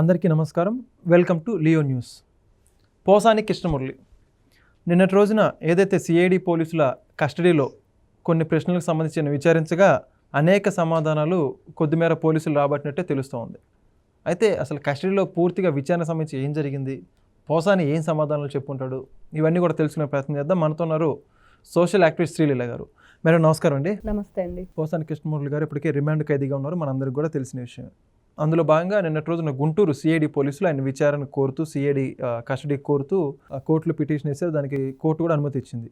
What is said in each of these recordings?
అందరికీ నమస్కారం. Welcome to Leo news. Posani Krishnamurali నిన్నటి రోజున ఏదైతే సిఐడి పోలీసుల కస్టడీలో కొన్ని ప్రశ్నలకు సంబంధించిన విచారించగా అనేక సమాధానాలు కొద్దిమేర పోలీసులు రాబట్టినట్టే తెలుస్తూ ఉంది. అయితే అసలు కస్టడీలో పూర్తిగా విచారణ సంబంధించి ఏం జరిగింది, పోసాని ఏం సమాధానాలు చెప్పుకుంటాడు, ఇవన్నీ కూడా తెలుసుకునే ప్రయత్నం చేద్దాం. మనతో ఉన్నారు సోషల్ యాక్టివిస్ట్ శ్రీలీల గారు. మేడం నమస్కారం అండి. నమస్తే అండి. పోసాని కృష్ణమురళి గారు ఇప్పటికే రిమాండ్ ఖైదీగా ఉన్నారు, మనందరికీ కూడా తెలిసిన విషయం. అందులో భాగంగా నిన్నటి రోజున గుంటూరు సిఐడి పోలీసులు ఆయన విచారణ కోరుతూ సిఐడి కస్టడీ కోరుతూ కోర్టులో పిటిషన్ వేసారు. దానికి కోర్టు కూడా అనుమతి ఇచ్చింది.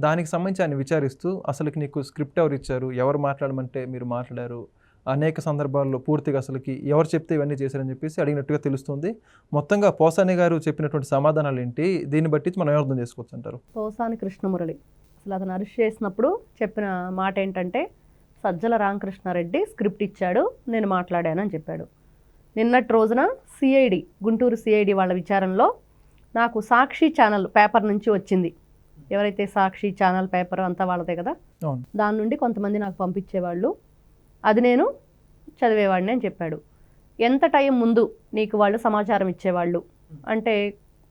దానికి సంబంధించి ఆయన విచారిస్తూ అసలుకి నీకు స్క్రిప్ట్ ఎవరు ఇచ్చారు, ఎవరు మాట్లాడమంటే మీరు మాట్లాడారు, అనేక సందర్భాల్లో పూర్తిగా అసలుకి ఎవరు చెప్తే ఇవన్నీ చేశారని చెప్పేసి అడిగినట్టుగా తెలుస్తుంది. మొత్తంగా పోసాని గారు చెప్పినటువంటి సమాధానాలు ఏంటి, దీన్ని బట్టి మనం అర్థం చేసుకోవచ్చు అంటారు? పోసాని కృష్ణమురళి అసలు అతను అరెస్ట్ చేసినప్పుడు చెప్పిన మాట ఏంటంటే, సజ్జల రామకృష్ణారెడ్డి స్క్రిప్ట్ ఇచ్చాడు, నేను మాట్లాడానని చెప్పాడు. నిన్నటి రోజున సిఐడి గుంటూరు సిఐడి వాళ్ళ విచారణలో నాకు సాక్షి ఛానల్ పేపర్ నుంచి వచ్చింది. ఎవరైతే సాక్షి ఛానల్ పేపర్ అంతా వాళ్ళదే కదా, దాని నుండి కొంతమంది నాకు పంపించేవాళ్ళు, అది నేను చదివేవాడిని అని చెప్పాడు. ఎంత టైం ముందు నీకు వాళ్ళు సమాచారం ఇచ్చేవాళ్ళు అంటే,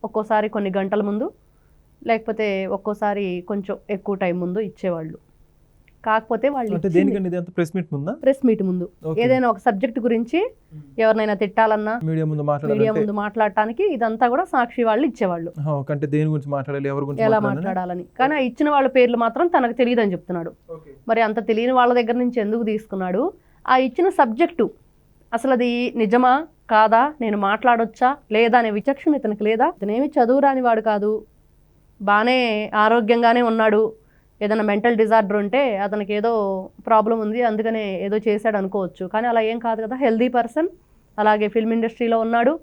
ఒక్కోసారి కొన్ని గంటల ముందు, లేకపోతే ఒక్కోసారి కొంచెం ఎక్కువ టైం ముందు ఇచ్చేవాళ్ళు. కాకపోతే వాళ్ళు ప్రెస్ మీట్ ముందు ఏదైనా ఒక సబ్జెక్ట్ గురించి ఎవరినైనా తిట్టాలన్నా మీడియా ముందు మాట్లాడటానికి ఇదంతా కూడా సాక్షి వాళ్ళు ఇచ్చేవాళ్ళు, ఎలా మాట్లాడాలని. కానీ ఆ ఇచ్చిన వాళ్ళ పేర్లు మాత్రం తనకు తెలియదు అని చెప్తున్నాడు. మరి అంత తెలియని వాళ్ళ దగ్గర నుంచి ఎందుకు తీసుకున్నాడు? ఆ ఇచ్చిన సబ్జెక్టు అసలు అది నిజమా కాదా, నేను మాట్లాడొచ్చా లేదా అనే విచక్షణ ఇతనికి లేదా? ఇతనేమి చదువు రాని వాడు కాదు, బాగానే ఆరోగ్యంగానే ఉన్నాడు. ఏదైనా మెంటల్ డిజార్డర్ ఉంటే అతనికి ఏదో ప్రాబ్లం ఉంది అందుకనే ఏదో చేశాడు అనుకోవచ్చు, కానీ అలా ఏం కాదు కదా. హెల్దీ పర్సన్, అలాగే ఫిల్మ్ ఇండస్ట్రీలో ఉన్నాడు,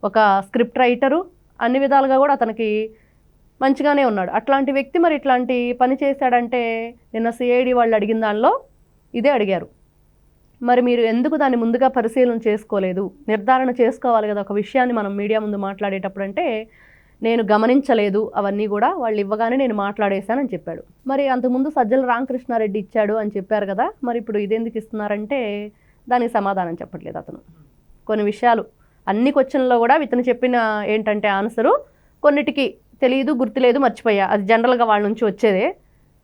ఒక స్క్రిప్ట్ రైటరు, అన్ని విధాలుగా కూడా అతనికి మంచిగానే ఉన్నాడు. అట్లాంటి వ్యక్తి మరి ఇట్లాంటి పని చేశాడంటే నిన్న సిఐడి వాళ్ళు అడిగిన దానిలో ఇదే అడిగారు. మరి మీరు ఎందుకు దాన్ని ముందుగా పరిశీలన చేసుకోలేదు, నిర్ధారణ చేసుకోవాలి కదా ఒక విషయాన్ని మనం మీడియా ముందు మాట్లాడేటప్పుడు. అంటే నేను గమనించలేదు, అవన్నీ కూడా వాళ్ళు ఇవ్వగానే నేను మాట్లాడేశానని చెప్పాడు. మరి అంతకుముందు సజ్జల రామకృష్ణారెడ్డి ఇచ్చాడు అని చెప్పారు కదా, మరి ఇప్పుడు ఇదెందుకు ఇస్తున్నారంటే దానికి సమాధానం చెప్పట్లేదు అతను. కొన్ని విషయాలు అన్ని క్వశ్చన్లో కూడా ఇతను చెప్పిన ఏంటంటే ఆన్సరు కొన్నిటికి తెలియదు, గుర్తులేదు, మర్చిపోయా, అది జనరల్గా వాళ్ళ నుంచి వచ్చేదే.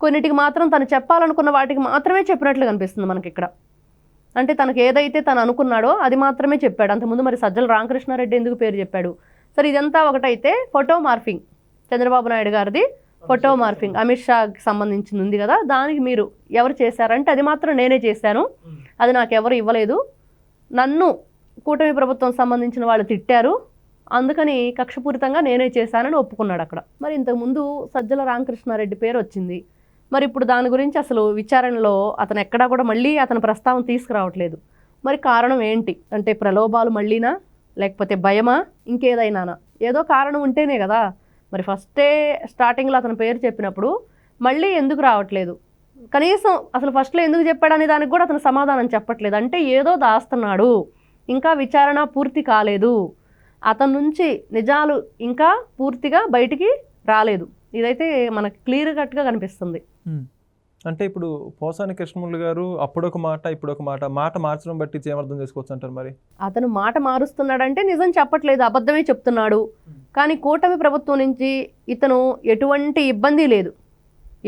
కొన్నిటికి మాత్రం తను చెప్పాలనుకున్న వాటికి మాత్రమే చెప్పినట్లు కనిపిస్తుంది మనకి ఇక్కడ. అంటే తనకు ఏదైతే తను అనుకున్నాడో అది మాత్రమే చెప్పాడు. అంతకుముందు మరి సజ్జల రామకృష్ణారెడ్డి ఎందుకు పేరు చెప్పాడు? సరే, ఇదంతా ఒకటైతే ఫోటో మార్ఫింగ్, చంద్రబాబు నాయుడు గారిది ఫోటో మార్ఫింగ్ అమిత్ షాకి సంబంధించింది ఉంది కదా, దానికి మీరు ఎవరు చేశారంటే అది మాత్రం నేనే చేశాను, అది నాకు ఎవరు ఇవ్వలేదు, నన్ను కూటమి ప్రభుత్వం సంబంధించిన వాళ్ళు తిట్టారు, అందుకని కక్షపూరితంగా నేనే చేశానని ఒప్పుకున్నాడు అక్కడ. మరి ఇంతకుముందు సజ్జల రామకృష్ణారెడ్డి పేరు వచ్చింది, మరి ఇప్పుడు దాని గురించి అసలు విచారణలో అతను ఎక్కడా కూడా మళ్ళీ అతను ప్రస్తావన తీసుకురావట్లేదు. మరి కారణం ఏంటి అంటే, ప్రలోభాలు మళ్ళీనా, లేకపోతే భయమా, ఇంకేదైనానా? ఏదో కారణం ఉంటేనే కదా. మరి ఫస్టే స్టార్టింగ్లో అతని పేరు చెప్పినప్పుడు మళ్ళీ ఎందుకు రావట్లేదు, కనీసం అసలు ఫస్ట్లో ఎందుకు చెప్పాడనే దానికి కూడా అతను సమాధానం చెప్పట్లేదు. అంటే ఏదో దాస్తున్నాడు, ఇంకా విచారణ పూర్తి కాలేదు, అతని నుంచి నిజాలు ఇంకా పూర్తిగా బయటికి రాలేదు. ఇదైతే మనకు క్లియర్ కట్గా కనిపిస్తుంది. అంటే ఇప్పుడు పోసాని కృష్ణమురళి గారు అప్పుడొక మాట ఇప్పుడొక మాట మార్చడం బట్టి ఏమర్థం చేసుకోవచ్చు అంటారు? మరి అతను మాట మారుస్తున్నాడంటే నిజం చెప్పట్లేదు, అబద్ధమే చెప్తున్నాడు. కానీ కూటమి ప్రభుత్వం నుంచి ఇతను ఎటువంటి ఇబ్బంది లేదు,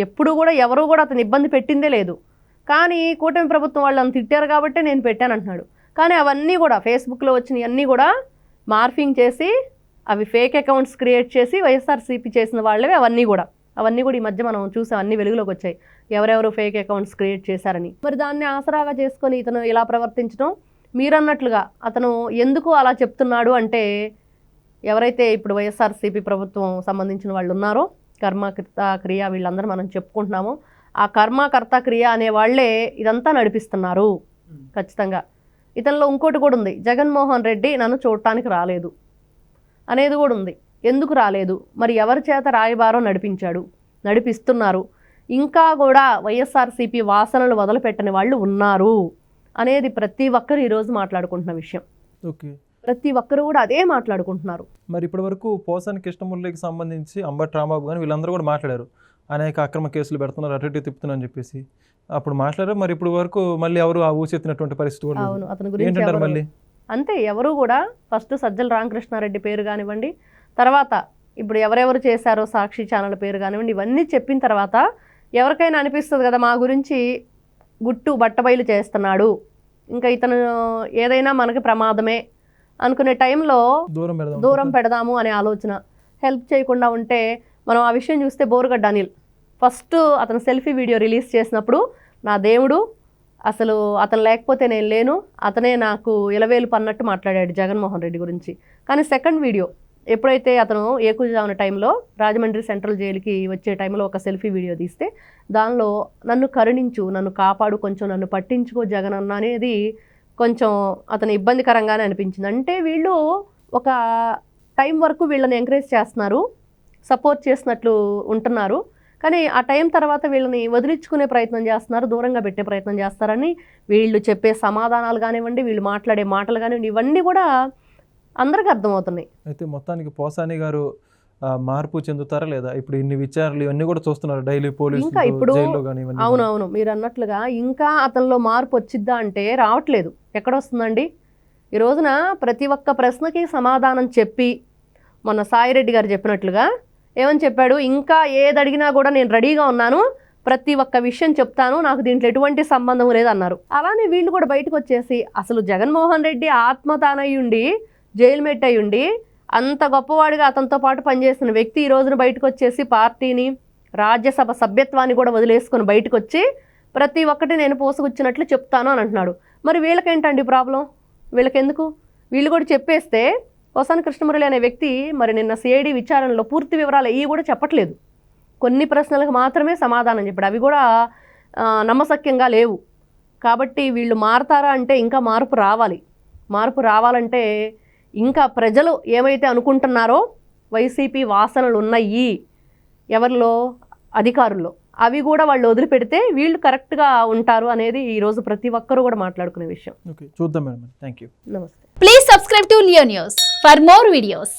ఎప్పుడు కూడా ఎవరు కూడా అతను ఇబ్బంది పెట్టిందే లేదు. కానీ కూటమి ప్రభుత్వం వాళ్ళని తిట్టారు కాబట్టే నేను పెట్టాను అంటున్నాడు. కానీ అవన్నీ కూడా ఫేస్బుక్లో వచ్చినవి అన్నీ కూడా మార్ఫింగ్ చేసి, అవి ఫేక్ అకౌంట్స్ క్రియేట్ చేసి వైఎస్ఆర్సీపీ చేసిన వాళ్ళవే అవన్నీ కూడా ఈ మధ్య మనం చూసాం, అన్ని వెలుగులోకి వచ్చాయి ఎవరెవరు ఫేక్ అకౌంట్స్ క్రియేట్ చేశారని. మరి దాన్ని ఆసరాగా చేసుకొని ఇతను ఇలా ప్రవర్తించడం, మీరన్నట్లుగా అతను ఎందుకు అలా చెప్తున్నాడు అంటే, ఎవరైతే ఇప్పుడు వైఎస్ఆర్సీపీ ప్రభుత్వం సంబంధించిన వాళ్ళు ఉన్నారో, కర్మకర్త క్రియ వీళ్ళందరూ మనం చెప్పుకుంటున్నామో, ఆ కర్మకర్త క్రియ అనే వాళ్ళే ఇదంతా నడిపిస్తున్నారు ఖచ్చితంగా. ఇతనిలో ఇంకోటి కూడా ఉంది, జగన్మోహన్ రెడ్డి నన్ను చూడటానికి రాలేదు అనేది కూడా ఉంది. ఎందుకు రాలేదు? మరి ఎవరి చేత రాయబారం నడిపిస్తున్నారు, ఇంకా కూడా వైఎస్ఆర్సీపీ వాసనలు వదిలిపెట్టని వాళ్ళు ఉన్నారు అనేది ప్రతి ఒక్కరు ఈరోజు మాట్లాడుకుంటున్న విషయం. ప్రతి ఒక్కరు కూడా అదే మాట్లాడుకుంటున్నారు. మరి ఇప్పటి వరకు పోసాని కృష్ణమురళికి సంబంధించి అంబటి రాంబాబు కానీ వీళ్ళందరూ కూడా మాట్లాడారు, అనేక అక్రమ కేసులు పెడుతున్నారు, అటు ఇటు తిప్పుతున్నా అని చెప్పేసి అప్పుడు మాట్లాడారు. మరి ఇప్పుడు వరకు మళ్ళీ ఎవరు ఆ ఊసెత్తినటువంటి పరిస్థితి కూడా అవును, అతని గురించి మళ్ళీ అంతే. ఎవరు కూడా ఫస్ట్ సజ్జల రామకృష్ణారెడ్డి పేరు కానివ్వండి, తర్వాత ఇప్పుడు ఎవరెవరు చేశారో సాక్షి ఛానల్ పేరు కానివ్వండి, ఇవన్నీ చెప్పిన తర్వాత ఎవరికైనా అనిపిస్తుంది కదా మా గురించి గుట్టు బట్టబయలు చేస్తున్నాడు, ఇంకా ఇతను ఏదైనా మనకి ప్రమాదమే అనుకునే టైంలో దూరం పెడదాము అనే ఆలోచన. హెల్ప్ చేయకుండా ఉంటే మనం ఆ విషయం చూస్తే బోరుగడ్డ అనిల్ ఫస్ట్ అతను సెల్ఫీ వీడియో రిలీజ్ చేసినప్పుడు నా దేవుడు అసలు అతను లేకపోతే నేను లేను, అతనే నాకు ఇలవేలు పన్నట్టు మాట్లాడాడు జగన్మోహన్ రెడ్డి గురించి. కానీ సెకండ్ వీడియో ఎప్పుడైతే అతను ఏకూజావున టైంలో రాజమండ్రి సెంట్రల్ జైలుకి వచ్చే టైంలో ఒక సెల్ఫీ వీడియో తీస్తే దానిలో నన్ను కరుణించు, నన్ను కాపాడు, కొంచెం నన్ను పట్టించుకో జగన్ అన్న అనేది కొంచెం అతను ఇబ్బందికరంగానే అనిపించింది. అంటే వీళ్ళు ఒక టైం వరకు వీళ్ళని ఎంకరేజ్ చేస్తున్నారు, సపోర్ట్ చేసినట్లు ఉంటున్నారు, కానీ ఆ టైం తర్వాత వీళ్ళని వదిలించుకునే ప్రయత్నం చేస్తున్నారు, దూరంగా పెట్టే ప్రయత్నం చేస్తారని వీళ్ళు చెప్పే సమాధానాలు కానివ్వండి, వీళ్ళు మాట్లాడే మాటలు కానివ్వండి, ఇవన్నీ కూడా అందరికీ అర్థమవుతున్నాయి. అయితే మొత్తానికి పోసాని గారు మార్పు చెందుతారా లేదా? ఇప్పుడు ఇన్ని విచారణలు ఇవన్నీ కూడా చూస్తున్నారు డైలీ పోలీసులు ఇంకా ఇప్పుడు జైల్లో కానివ్వండి. అవునవును మీరు అన్నట్లుగా ఇంకా అతనిలో మార్పు వచ్చిద్దా అంటే రావట్లేదు. ఎక్కడొస్తుందండి? ఈ రోజున ప్రతి ఒక్క ప్రశ్నకి సమాధానం చెప్పి మొన్న సాయిరెడ్డి గారు చెప్పినట్లుగా ఏమని చెప్పాడు, ఇంకా ఏది అడిగినా కూడా నేను రెడీగా ఉన్నాను, ప్రతి ఒక్క విషయం చెప్తాను, నాకు దీంట్లో ఎటువంటి సంబంధం లేదన్నారు. అలానే వీళ్ళు కూడా బయటకు వచ్చేసి అసలు జగన్మోహన్ రెడ్డి ఆత్మతానయ్యుండి జైలు మేట్ అయ్యుండి అంత గొప్పవాడిగా అతనితో పాటు పనిచేసిన వ్యక్తి ఈ రోజున బయటకు వచ్చేసి పార్టీని రాజ్యసభ సభ్యత్వాన్ని కూడా వదిలేసుకొని బయటకు వచ్చి ప్రతి ఒక్కటి నేను పోసుకొచ్చినట్లు చెప్తాను అని అంటున్నాడు. మరి వీళ్ళకేంటండి ప్రాబ్లం? వీళ్ళకెందుకు? వీళ్ళు కూడా చెప్పేస్తే పోసాని కృష్ణమురళి అనే వ్యక్తి మరి నిన్న సిఐడి విచారణలో పూర్తి వివరాలు అవి కూడా చెప్పట్లేదు, కొన్ని ప్రశ్నలకు మాత్రమే సమాధానం చెప్పాడు, అవి కూడా నమ్మశక్యంగా లేవు. కాబట్టి వీళ్ళు మారతారా అంటే ఇంకా మార్పు రావాలి. మార్పు రావాలంటే ఇంకా ప్రజలు ఏమైతే అనుకుంటున్నారో వైసీపీ వాసనలు ఉన్నాయి ఎవరిలో, అధికారుల్లో, అవి కూడా వాళ్ళు వదిలిపెడితే వీళ్ళు కరెక్ట్గా ఉంటారు అనేది ఈరోజు ప్రతి ఒక్కరూ కూడా మాట్లాడుకునే విషయం. ఓకే, చూద్దాం మేడం. Thank you. నమస్తే. Please subscribe to Leo News for more videos.